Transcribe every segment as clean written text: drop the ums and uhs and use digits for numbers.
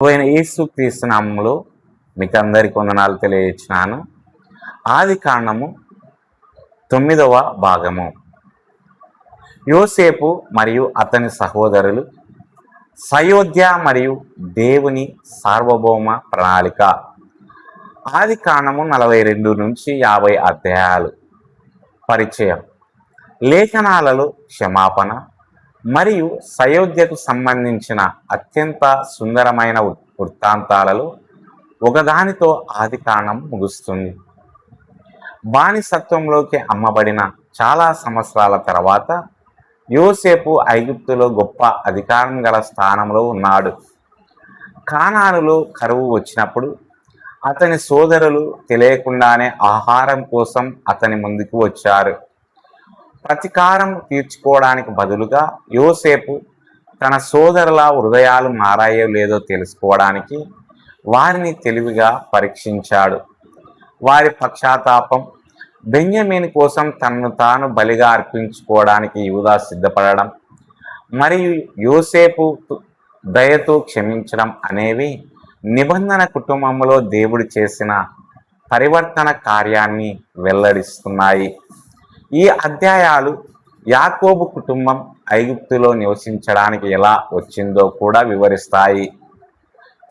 ప్రభువైన యేసుక్రీస్తు నామములో మీకు అందరికీ వందనాలు తెలియజేస్తున్నాను. ఆది కాండము 9వ భాగము. యోసేపు మరియు అతని సహోదరులు, సయోధ్య మరియు దేవుని సార్వభౌమ ప్రణాళిక. ఆది కాండము 42 నుంచి 50 అధ్యాయాలు. పరిచయం, లేఖనాలలో క్షమాపణ మరియు సయోధ్యకు సంబంధించిన అత్యంత సుందరమైన వృత్తాంతాలలో ఒకదానితో ఆది కాండం ముగుస్తుంది. బానిసత్వంలోకి అమ్మబడిన చాలా సంవత్సరాల తర్వాత యోసేపు ఐగుప్తులో గొప్ప అధికారం గల స్థానంలో ఉన్నాడు. కానానులో కరువు వచ్చినప్పుడు అతని సోదరులు తెలియకుండానే ఆహారం కోసం అతని ముందుకు వచ్చారు. ప్రతీకారం తీర్చుకోవడానికి బదులుగా యోసేపు తన సోదరుల హృదయాలు మారాయో లేదో తెలుసుకోవడానికి వారిని తెలివిగా పరీక్షించాడు. వారి పశ్చాత్తాపం, బెన్యామీను కోసం తనను తాను బలిగా అర్పించుకోవడానికి యూదా సిద్ధపడడం మరియు యోసేపు దయతో క్షమించడం అనేవి నిబంధన కుటుంబంలో దేవుడు చేసిన పరివర్తన కార్యాన్ని వెల్లడిస్తున్నాయి. ఈ అధ్యాయాలు యాకోబు కుటుంబం ఐగుప్తులో నివసించడానికి ఎలా వచ్చిందో కూడా వివరిస్తాయి.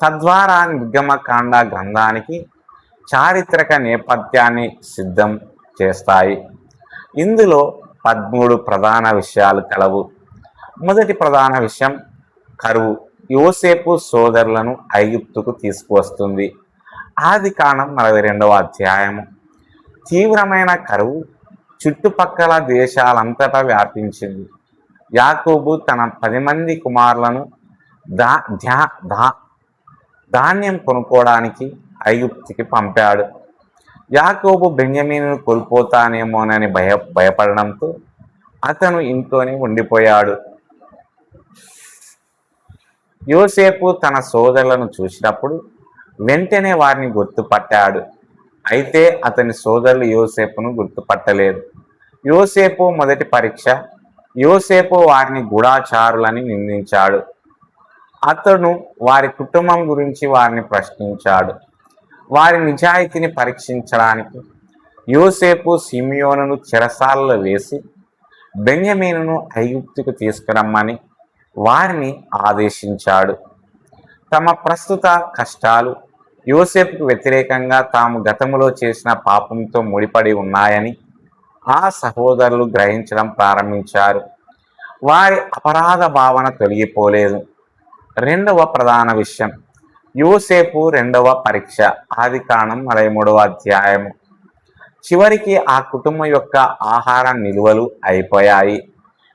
తద్వారా నిర్గమకాండ గ్రంథానికి చారిత్రక నేపథ్యాన్ని సిద్ధం చేస్తాయి. ఇందులో 13 ప్రధాన విషయాలు కలవు. మొదటి ప్రధాన విషయం కరువు యోసేపు సోదరులను ఐగుప్తుకు తీసుకువస్తుంది. ఆది కాండం 42వ అధ్యాయము. తీవ్రమైన కరువు చుట్టుపక్కల దేశాలంతటా వ్యాపించింది. యాకోబు తన 10 మంది కుమారులను ధాన్యం కొనుక్కోవడానికి ఐగుప్తుకి పంపాడు. యాకోబు బెన్యామీనును కోల్పోతానేమోనని భయపడడంతో అతను ఇంట్లోనే ఉండిపోయాడు. యోసేపు తన సోదరులను చూసినప్పుడు వెంటనే వారిని గుర్తుపట్టాడు. అయితే అతని సోదరులు యోసేపును గుర్తుపట్టలేదు. యోసేపు మొదటి పరీక్ష. యోసేపు వారిని గూఢచారులని నిందించాడు. అతను వారి కుటుంబం గురించి వారిని ప్రశ్నించాడు. వారి నిజాయితీని పరీక్షించడానికి యోసేపు సిమియోనును చెరసాలలో వేసి బెన్యామీనును ఐగుప్తుకు తీసుకురమ్మని వారిని ఆదేశించాడు. తమ ప్రస్తుత కష్టాలు యోసేపుకు వ్యతిరేకంగా తాము గతంలో చేసిన పాపంతో ముడిపడి ఉన్నాయని ఆ సహోదరులు గ్రహించడం ప్రారంభించారు. వారి అపరాధ భావన తొలగిపోలేదు. రెండవ ప్రధాన విషయం యోసేపు రెండవ పరీక్ష. ఆది కాండం 43వ అధ్యాయము. చివరికి ఆ కుటుంబం యొక్క ఆహార నిల్వలు అయిపోయాయి.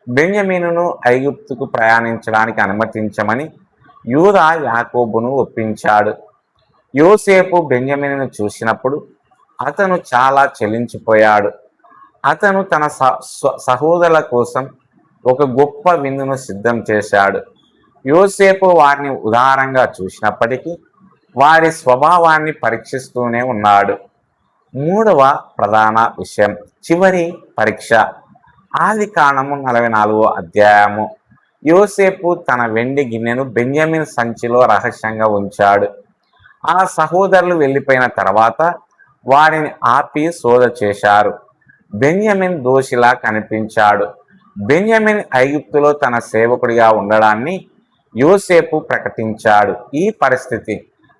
బెన్యామీనును ఐగుప్తుకు ప్రయాణించడానికి అనుమతించమని యూదా యాకోబును ఒప్పించాడు. యోసేపు బెన్యామీనును చూసినప్పుడు అతను చాలా చలించిపోయాడు. అతను తన సహోదరుల కోసం ఒక గొప్ప విందును సిద్ధం చేశాడు. యోసేపు వారిని ఉదారంగా చూసినప్పటికీ వారి స్వభావాన్ని పరీక్షిస్తూనే ఉన్నాడు. మూడవ ప్రధాన విషయం చివరి పరీక్ష. ఆది కాండము 44వ అధ్యాయము. యోసేపు తన వెండి గిన్నెను బెన్యామీను సంచిలో రహస్యంగా ఉంచాడు. ఆ సహోదరులు వెళ్ళిపోయిన తర్వాత వారిని ఆపి శోధ చేశారు. బెన్యామీన్ దోషిలా కనిపించాడు. బెన్యామీన్ ఐగుప్తులో తన సేవకుడిగా ఉండడాన్ని యోసేపు ప్రకటించాడు. ఈ పరిస్థితి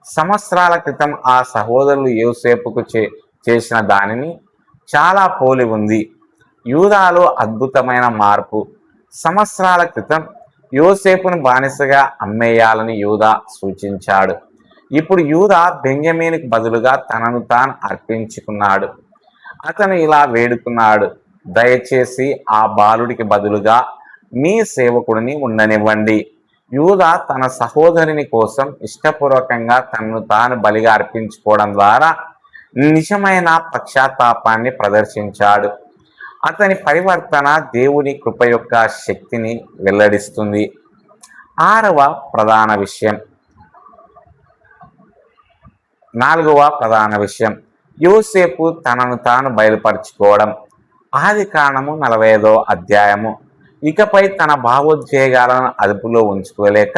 సంవత్సరాల క్రితం ఆ సహోదరులు యోసేపుకు చేసిన దానిని చాలా పోలి ఉంది. యూదాలో అద్భుతమైన మార్పు. సంవత్సరాల క్రితం యోసేపును బానిసగా అమ్మేయాలని యూదా సూచించాడు. ఇప్పుడు యూదా బెన్యామీనుకు బదులుగా తనను తాను అర్పించుకున్నాడు. అతను ఇలా వేడుకున్నాడు, దయచేసి ఆ బాలుడికి బదులుగా మీ సేవకుడిని ఉండనివ్వండి. యూదా తన సహోదరుని కోసం ఇష్టపూర్వకంగా తనను తాను బలిగా అర్పించుకోవడం ద్వారా నిజమైన పశ్చాత్తాపాన్ని ప్రదర్శించాడు. అతని పరివర్తన దేవుని కృప యొక్క శక్తిని వెల్లడిస్తుంది. నాలుగవ ప్రధాన విషయం యోసేపు తనను తాను బయలుపరుచుకోవడం. ఆది కాండము 45వ అధ్యాయము. ఇకపై తన భావోద్వేగాలను అదుపులో ఉంచుకోలేక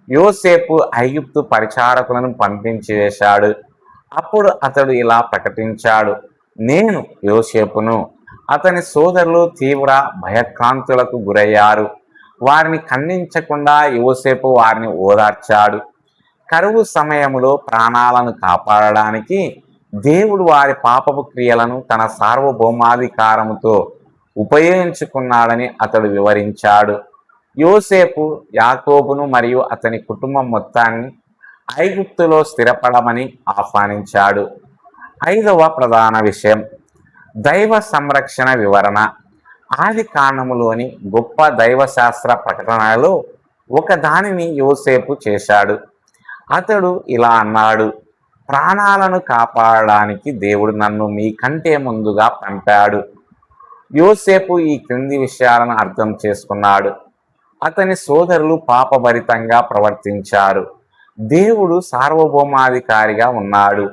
యోసేపు ఐగుప్తు పరిచారకులను పంపించి వేశాడు. అప్పుడు అతడు ఇలా ప్రకటించాడు, నేను యోసేపును. అతని సోదరులు తీవ్ర భయక్రాంతులకు గురయ్యారు. వారిని ఖండించకుండా యోసేపు వారిని ఓదార్చాడు. కరువు సమయంలో ప్రాణాలను కాపాడడానికి దేవుడు వారి పాపపు క్రియలను తన సార్వభౌమాధికారముతో ఉపయోగించుకున్నాడని అతడు వివరించాడు. యోసేపు యాకోబును మరియు అతని కుటుంబం మొత్తాన్ని ఐగుప్తులో స్థిరపడమని ఆహ్వానించాడు. 5వ ప్రధాన విషయం దైవ సంరక్షణ వివరణ. ఆది కాండములోని గొప్ప దైవశాస్త్ర ప్రకటనలో ఒకదానిని యోసేపు చేశాడు. అతడు ఇలా అన్నాడు, ప్రాణాలను కాపాడడానికి దేవుడు నన్ను మీకంటే ముందుగా పంపాడు. యోసేపు ఈ క్రింది విషయాలను అర్థం చేసుకున్నాడు. అతని సోదరులు పాపభరితంగా ప్రవర్తించారు. దేవుడు సార్వభౌమాధికారిగా ఉన్నాడు.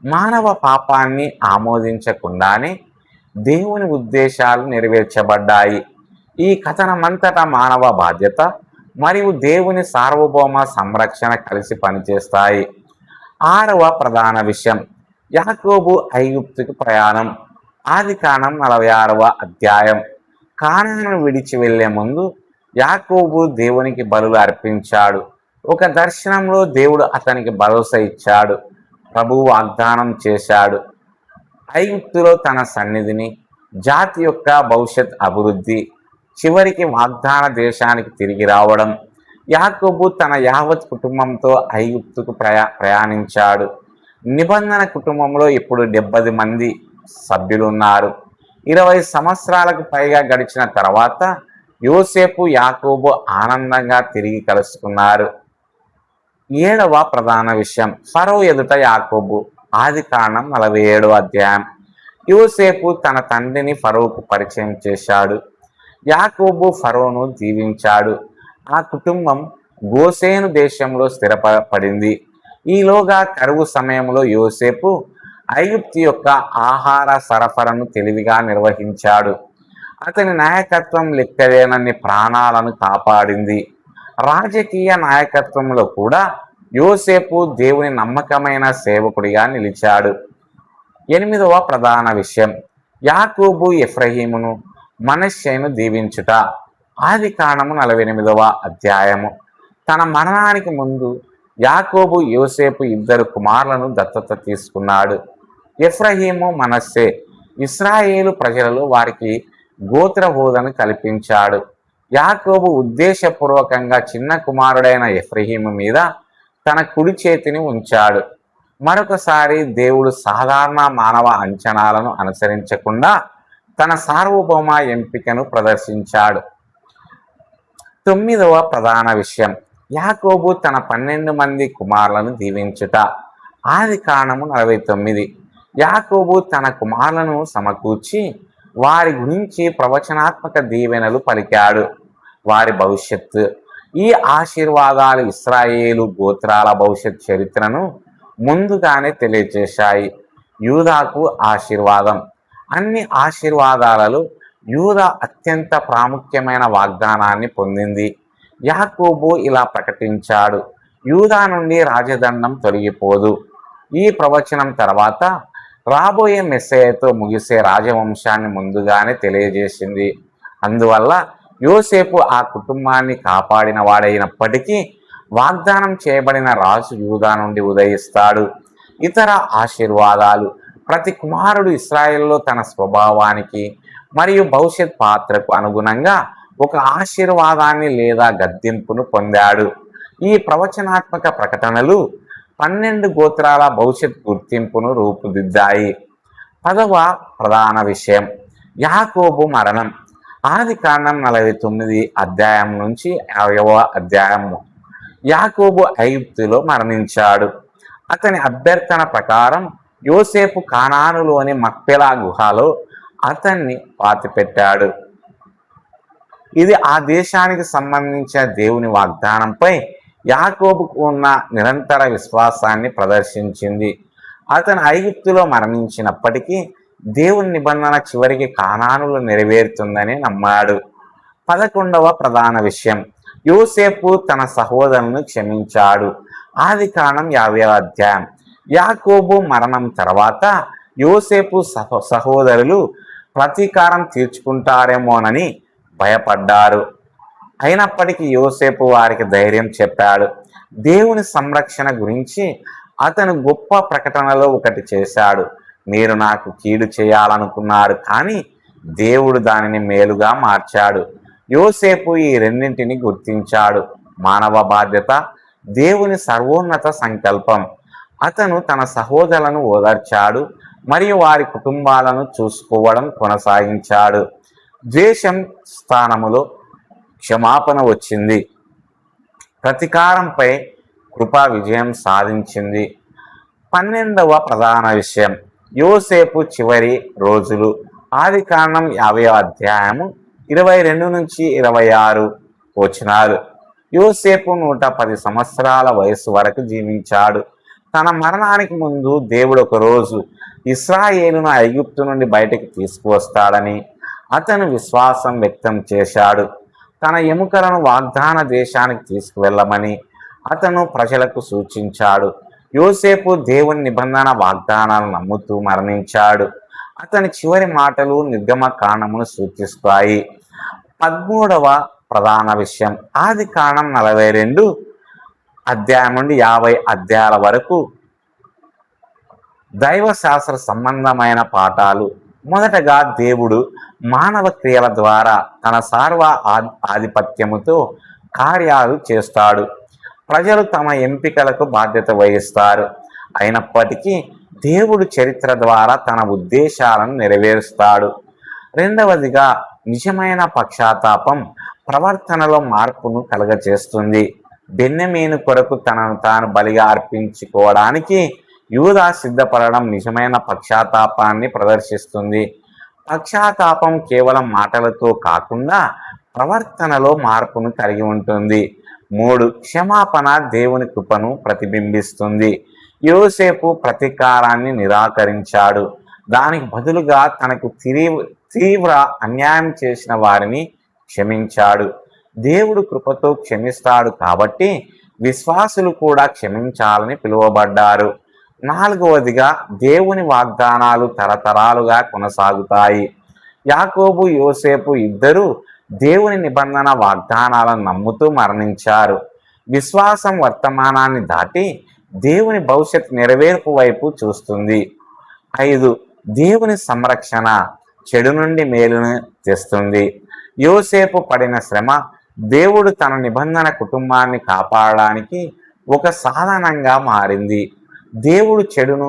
మానవ పాపాన్ని ఆమోదించకుండానే దేవుని ఉద్దేశాలు నెరవేర్చబడ్డాయి. ఈ కథనమంతటా మానవ బాధ్యత మరియు దేవుని సార్వభౌమ సంరక్షణ కలిసి పనిచేస్తాయి. 6వ ప్రధాన విషయం యాకోబు ఐగుప్తుకు ప్రయాణం. ఆదికాండం 46వ అధ్యాయం. కానాను విడిచి వెళ్లే ముందు యాకోబు దేవునికి బలులు అర్పించాడు. ఒక దర్శనంలో దేవుడు అతనికి భరోసా ఇచ్చాడు. ప్రభువు వాగ్దానం చేశాడు, ఐగుప్తులో తన సన్నిధిని, జాతి యొక్క భవిష్యత్ అభివృద్ధి, చివరికి వాగ్దాన దేశానికి తిరిగి రావడం. యాకోబు తన యావత్ కుటుంబంతో ఐగుప్తుకు ప్రయాణించాడు. నిబంధన కుటుంబంలో ఇప్పుడు 70 మంది సభ్యులు ఉన్నారు. 20 సంవత్సరాలకు పైగా గడిచిన తర్వాత యోసేపు యాకోబు ఆనందంగా తిరిగి కలుసుకున్నారు. 7వ ప్రధాన విషయం ఫరో ఎదుట యాకోబు. ఆదికాండం 47వ అధ్యాయం. యోసేపు తన తండ్రిని ఫరోకు పరిచయం చేశాడు. యాకోబు ఫరోను దీవించాడు. ఆ కుటుంబం గోసేను దేశంలో స్థిరపడింది. ఈలోగా కరువు సమయంలో యోసేపు ఐగుప్తు యొక్క ఆహార సరఫరాను తెలివిగా నిర్వహించాడు. అతని నాయకత్వం లెక్కలేనన్ని ప్రాణాలను కాపాడింది. రాజకీయ నాయకత్వంలో కూడా యోసేపు దేవుని నమ్మకమైన సేవకుడిగా నిలిచాడు. 8వ ప్రధాన విషయం యాకోబు ఎఫ్రహీమును మనష్షేను దీవించుట. ఆదికాండము 48వ అధ్యాయము. తన మరణానికి ముందు యాకోబు యోసేపు 2 కుమారులను దత్తత తీసుకున్నాడు. ఎఫ్రహీము, మనష్షే. ఇశ్రాయేలు ప్రజలలో వారికి గోత్ర హోదాను కల్పించాడు. యాకోబు ఉద్దేశపూర్వకంగా చిన్న కుమారుడైన ఎఫ్రహీము మీద తన కుడి చేతిని ఉంచాడు. మరొకసారి దేవుడు సాధారణ మానవ అంచనాలను అనుసరించకుండా తన సార్వభౌమ ఎంపికను ప్రదర్శించాడు. 9వ ప్రధాన విషయం యాకోబు తన 12 మంది కుమారులను దీవించుట. ఆదికాండము 49. యాకోబు తన కుమారులను సమకూర్చి వారి గురించి ప్రవచనాత్మక దీవెనలు పలికాడు. వారి భవిష్యత్తు. ఈ ఆశీర్వాదాలు ఇశ్రాయేలు గోత్రాల భవిష్యత్ చరిత్రను ముందుగానే తెలియజేశాయి. యూదాకు ఆశీర్వాదం. అన్ని ఆశీర్వాదాలలో యూదా అత్యంత ప్రాముఖ్యమైన వాగ్దానాన్ని పొందింది. యాకోబు ఇలా ప్రకటించాడు, యూదా నుండి రాజదండం తొలగిపోదు. ఈ ప్రవచనం తర్వాత రాబోయే మెస్సయ్యతో ముగిసే రాజవంశాన్ని ముందుగానే తెలియజేసింది. అందువల్ల యోసేపు ఆ కుటుంబాన్ని కాపాడిన వాడైనప్పటికీ వాగ్దానం చేయబడిన రాజు యూదా నుండి ఉదయిస్తాడు. ఇతర ఆశీర్వాదాలు. ప్రతి కుమారుడు ఇశ్రాయేలులో తన స్వభావానికి మరియు భవిష్యత్ పాత్రకు అనుగుణంగా ఒక ఆశీర్వాదాన్ని లేదా గద్దింపును పొందాడు. ఈ ప్రవచనాత్మక ప్రకటనలు 12 గోత్రాల భవిష్యత్ గుర్తింపును రూపుదిద్దాయి. 10వ ప్రధాన విషయం యాకోబు మరణం. ఆదికాండం 49 అధ్యాయం నుంచి 50వ అధ్యాయము. యాకోబు ఐగుప్తులో మరణించాడు. అతని అభ్యర్థన ప్రకారం యోసేపు కానానులోని మక్పెలా గుహలో అతన్ని పాతిపెట్టాడు. ఇది ఆ దేశానికి సంబంధించిన దేవుని వాగ్దానంపై యాకోబుకు ఉన్న నిరంతర విశ్వాసాన్ని ప్రదర్శించింది. అతను ఐగుప్తులో మరణించినప్పటికీ దేవుని నిబంధన చివరికి కానానులో నెరవేరుతుందని నమ్మాడు. 11వ ప్రధాన విషయం యోసేపు తన సహోదరులను క్షమించాడు. ఆదికాండం 50వ అధ్యాయం. యాకోబు మరణం తర్వాత యోసేపు సహోదరులు ప్రతీకారం తీర్చుకుంటారేమోనని భయపడ్డారు. అయినప్పటికీ యోసేపు వారికి ధైర్యం చెప్పాడు. దేవుని సంరక్షణ గురించి అతను గొప్ప ప్రకటనలో ఒకటి చేశాడు. మీరు నాకు కీడు చేయాలనుకున్నారు, కానీ దేవుడు దానిని మేలుగా మార్చాడు. యోసేపు ఈ రెండింటిని గుర్తించాడు. మానవ బాధ్యత, దేవుని సర్వోన్నత సంకల్పం. అతను తన సహోదరులను ఓదార్చాడు మరియు వారి కుటుంబాలను చూసుకోవడం కొనసాగించాడు. ద్వేషం స్థానములో క్షమాపణ వచ్చింది. ప్రతీకారంపై కృప విజయం సాధించింది. 12వ ప్రధాన విషయం, యోసేపు చివరి రోజులు. ఆదికాండం 50వ అధ్యాయము 22 నుంచి 26 వచనాలు. యోసేపు 110 సంవత్సరాల వయసు వరకు జీవించాడు. తన మరణానికి ముందు దేవుడు ఒకరోజు ఇశ్రాయేలును ఐగుప్తు నుండి బయటకు తీసుకువస్తాడని అతను విశ్వాసం వ్యక్తం చేశాడు. తన ఎముకలను వాగ్దాన దేశానికి తీసుకువెళ్ళమని అతను ప్రజలకు సూచించాడు. యోసేపు దేవుని నిబంధన వాగ్దానాలను నమ్ముతూ మరణించాడు. అతని చివరి మాటలు నిర్గమకాండమును సూచిస్తాయి. 13వ ప్రధాన విషయం, ఆదికాండం 42 అధ్యాయం నుండి 50 అధ్యాయాల వరకు దైవశాస్త్ర సంబంధమైన పాఠాలు. మొదటగా, దేవుడు మానవ క్రియల ద్వారా తన ఆధిపత్యముతో కార్యాలు చేస్తాడు. ప్రజలు తమ ఎంపికలకు బాధ్యత వహిస్తారు. అయినప్పటికీ దేవుడు చరిత్ర ద్వారా తన ఉద్దేశాలను నెరవేరుస్తాడు. రెండవదిగా, నిజమైన పశ్చాత్తాపం ప్రవర్తనలో మార్పును కలుగచేస్తుంది. బెన్యమీను కొరకు తనను తాను బలిగా అర్పించుకోవడానికి యూదా సిద్ధపడడం నిజమైన పశ్చాత్తాపాన్ని ప్రదర్శిస్తుంది. పశ్చాత్తాపం కేవలం మాటలతో కాకుండా ప్రవర్తనలో మార్పును కలిగి ఉంటుంది. 3, క్షమాపణ దేవుని కృపను ప్రతిబింబిస్తుంది. యోసేపు ప్రతీకారాన్ని నిరాకరించాడు. దానికి బదులుగా తనకు తీవ్ర అన్యాయం చేసిన వారిని క్షమించాడు. దేవుడు కృపతో క్షమిస్తాడు కాబట్టి విశ్వాసులు కూడా క్షమించాలని పిలువబడ్డారు. 4వదిగా, దేవుని వాగ్దానాలు తరతరాలుగా కొనసాగుతాయి. యాకోబు, యోసేపు ఇద్దరూ దేవుని నిబంధన వాగ్దానాలను నమ్ముతూ మరణించారు. విశ్వాసం వర్తమానాన్ని దాటి దేవుని భవిష్యత్ నెరవేర్పు వైపు చూస్తుంది. 5, దేవుని సంరక్షణ చెడు నుండి మేలును తెస్తుంది. యోసేపు పడిన శ్రమ దేవుడు తన నిబంధన కుటుంబాన్ని కాపాడడానికి ఒక సాధనంగా మారింది. దేవుడు చెడును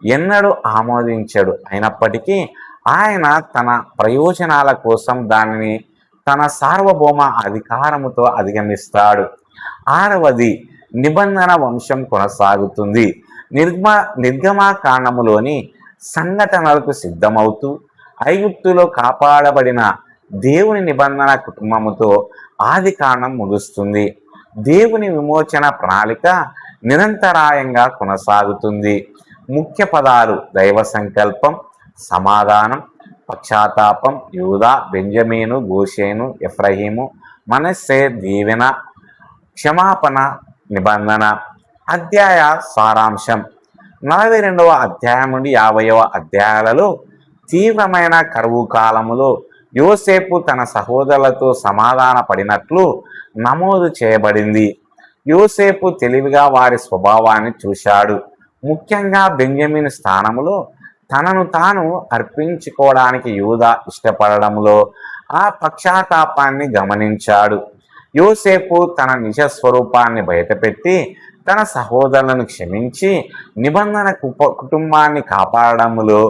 ఎన్నడూ ఆమోదించడు. అయినప్పటికీ ఆయన తన ప్రయోజనాల కోసం దానిని తన సార్వభౌమ అధికారముతో అధిగమిస్తాడు. 6వది, నిబంధన వంశం కొనసాగుతుంది. నిర్గమకాండములోని సంఘటనలకు సిద్ధమవుతూ ఐగుప్తులో కాపాడబడిన దేవుని నిబంధన కుటుంబముతో ఆదికాండం ముగుస్తుంది. దేవుని విమోచన ప్రణాళిక నిరంతరాయంగా కొనసాగుతుంది. ముఖ్య పదాలు: దైవ సంకల్పం, సమాధానం, పశ్చాత్తాపం, యూదా, బెంజమీను, గోషేను, ఎఫ్రహీము, మనస్సే, దీవెన, క్షమాపణ, నిబంధన. అధ్యాయ సారాంశం: 42వ అధ్యాయం నుండి 50వ అధ్యాయాలలో తీవ్రమైన కరువు కాలములో యోసేపు తన సహోదరులతో సమాధాన పడినట్లు నమోదు చేయబడింది. యోసేపు తెలివిగా వారి స్వభావాన్ని చూశాడు. ముఖ్యంగా బెంజమిన్ స్థానములో తనను తాను అర్పించుకోవడానికి యూదా ఇష్టపడడంలో ఆ పశ్చాత్తాపాన్ని గమనించాడు. యోసేపు తన నిజ స్వరూపాన్ని బయటపెట్టి తన సహోదరులను క్షమించి నిబంధన కుటుంబాన్ని కాపాడడంలో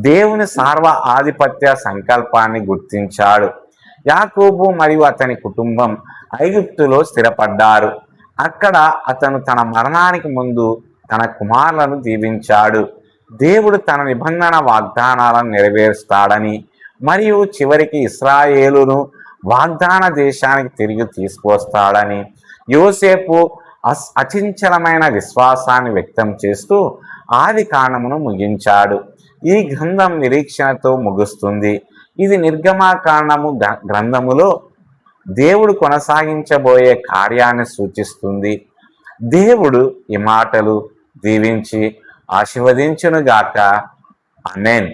దేవుని ఆధిపత్య సంకల్పాన్ని గుర్తించాడు. యాకోబు మరియు అతని కుటుంబం ఐగుప్తులో స్థిరపడ్డారు. అక్కడ అతను తన మరణానికి ముందు తన కుమారులను దీవించాడు. దేవుడు తన నిబంధన వాగ్దానాలను నెరవేరుస్తాడని మరియు చివరికి ఇశ్రాయేలును వాగ్దాన దేశానికి తిరిగి తీసుకువస్తాడని యోసేపు అచంచలమైన విశ్వాసాన్ని వ్యక్తం చేస్తూ ఆదికాండమును ముగించాడు. ఈ గ్రంథం నిరీక్షణతో ముగుస్తుంది. ఇది నిర్గమకాండము గ్రంథములో దేవుడు కొనసాగించబోయే కార్యాన్ని సూచిస్తుంది. దేవుడు ఈ మాటలు దీవించి ఆశీర్వదించునుగాక. ఆమేన్.